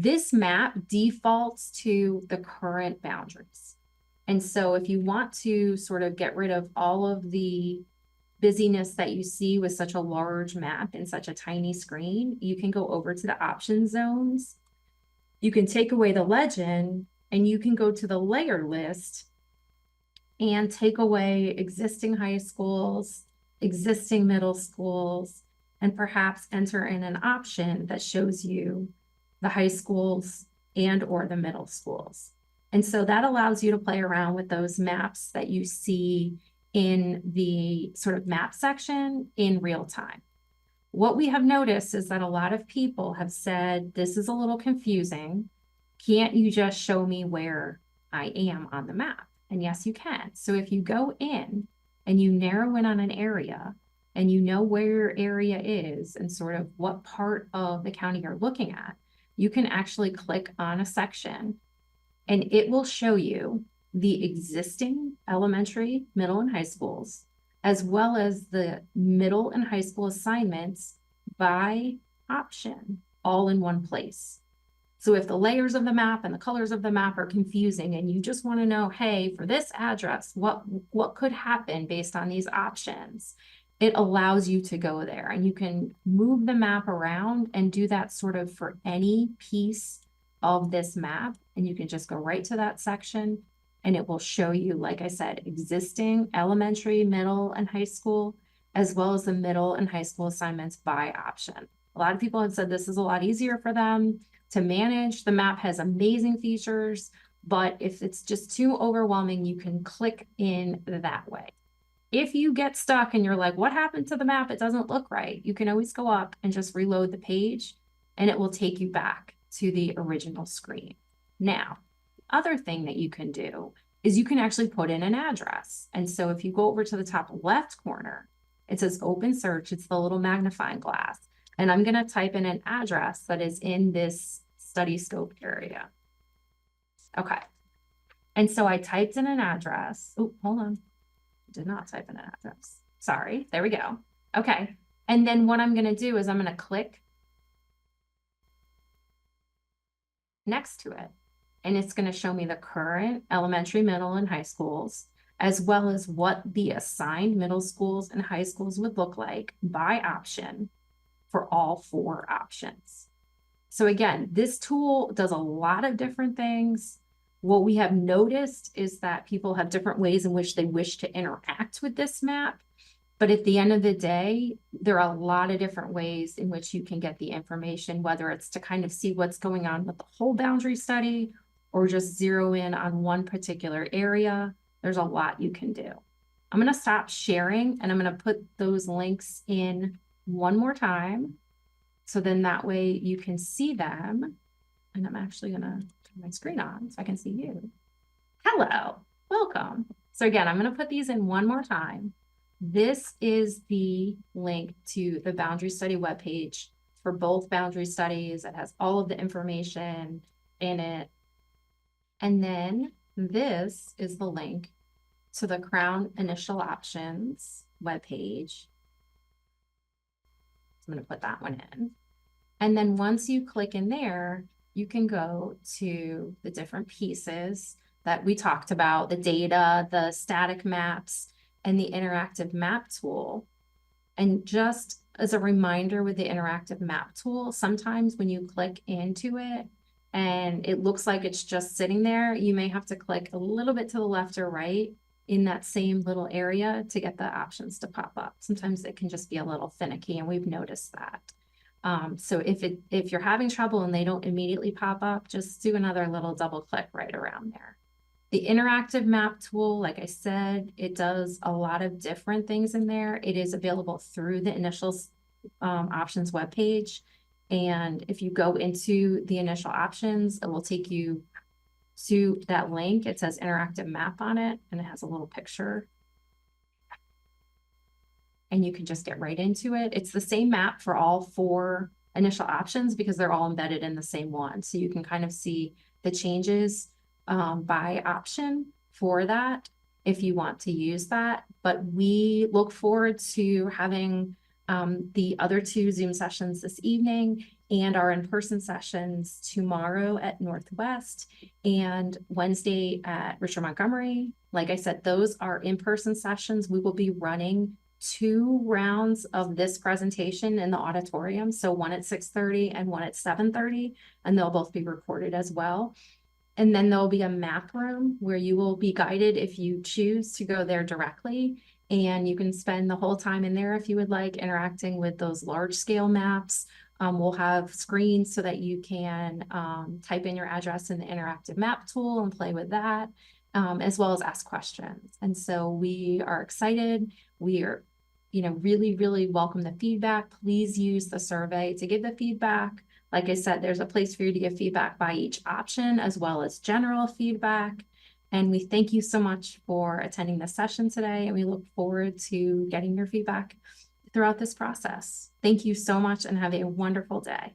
This map defaults to the current boundaries. And so if you want to sort of get rid of all of the busyness that you see with such a large map and such a tiny screen, you can go over to the option zones. You can take away the legend and you can go to the layer list and take away existing high schools, existing middle schools, and perhaps enter in an option that shows you the high schools and or the middle schools. And so that allows you to play around with those maps that you see in the sort of map section in real time. What we have noticed is that a lot of people have said, this is a little confusing. Can't you just show me where I am on the map? And yes, you can. So if you go in and you narrow in on an area and you know where your area is and sort of what part of the county you're looking at, you can actually click on a section and it will show you the existing elementary, middle, and high schools, as well as the middle and high school assignments by option, all in one place. So if the layers of the map and the colors of the map are confusing and you just want to know, hey, for this address, what could happen based on these options, it allows you to go there and you can move the map around and do that sort of for any piece of this map. And you can just go right to that section and it will show you, like I said, existing elementary, middle, and high school, as well as the middle and high school assignments by option. A lot of people have said this is a lot easier for them to manage. The map has amazing features, but if it's just too overwhelming, you can click in that way. If you get stuck and you're like, what happened to the map? It doesn't look right. You can always go up and just reload the page and it will take you back to the original screen. Now, the other thing that you can do is you can actually put in an address. And so if you go over to the top left corner, it says open search. It's the little magnifying glass. And I'm going to type in an address that is in this study scope area. Okay. And so I typed in an address. Oh, hold on. I did not type in an address. Sorry. There we go. Okay. And then what I'm going to do is I'm going to click next to it. And it's going to show me the current elementary, middle, and high schools, as well as what the assigned middle schools and high schools would look like by option for all 4 options. So again, this tool does a lot of different things. What we have noticed is that people have different ways in which they wish to interact with this map. But at the end of the day, there are a lot of different ways in which you can get the information, whether it's to kind of see what's going on with the whole boundary study or just zero in on one particular area. There's a lot you can do. I'm going to stop sharing and I'm going to put those links in one more time. So then that way you can see them. And I'm actually going to turn my screen on so I can see you. Hello, welcome. So again, I'm going to put these in one more time. This is the link to the boundary study webpage for both boundary studies. It has all of the information in it. And then this is the link to the Crown Initial Options webpage. I'm going to put that one in. And then once you click in there, you can go to the different pieces that we talked about, the data, the static maps, and the interactive map tool. And just as a reminder with the interactive map tool, sometimes when you click into it and it looks like it's just sitting there, you may have to click a little bit to the left or right in that same little area to get the options to pop up. Sometimes it can just be a little finicky, and we've noticed that. So if you're having trouble and they don't immediately pop up, just do another little double click right around there. The interactive map tool, like I said, it does a lot of different things in there. It is available through the initial options webpage. And if you go into the initial options, it will take you to that link. It says interactive map on it, and it has a little picture. And you can just get right into it. It's the same map for all 4 initial options because they're all embedded in the same one. So you can kind of see the changes by option for that if you want to use that. But we look forward to having the other 2 Zoom sessions this evening. and our in-person sessions tomorrow at Northwest and Wednesday at Richard Montgomery. Like I said, those are in-person sessions. We will be running 2 rounds of this presentation in the auditorium. So one at 6:30 and one at 7:30, and they'll both be recorded as well. And then there'll be a map room where you will be guided if you choose to go there directly. And you can spend the whole time in there if you would like, interacting with those large scale maps. We'll have screens so that you can type in your address in the interactive map tool and play with that, as well as ask questions. And so we are excited. We are, really, really welcome the feedback. Please use the survey to give the feedback. Like I said, there's a place for you to give feedback by each option as well as general feedback. And we thank you so much for attending the session today, and we look forward to getting your feedback throughout this process. Thank you so much and have a wonderful day.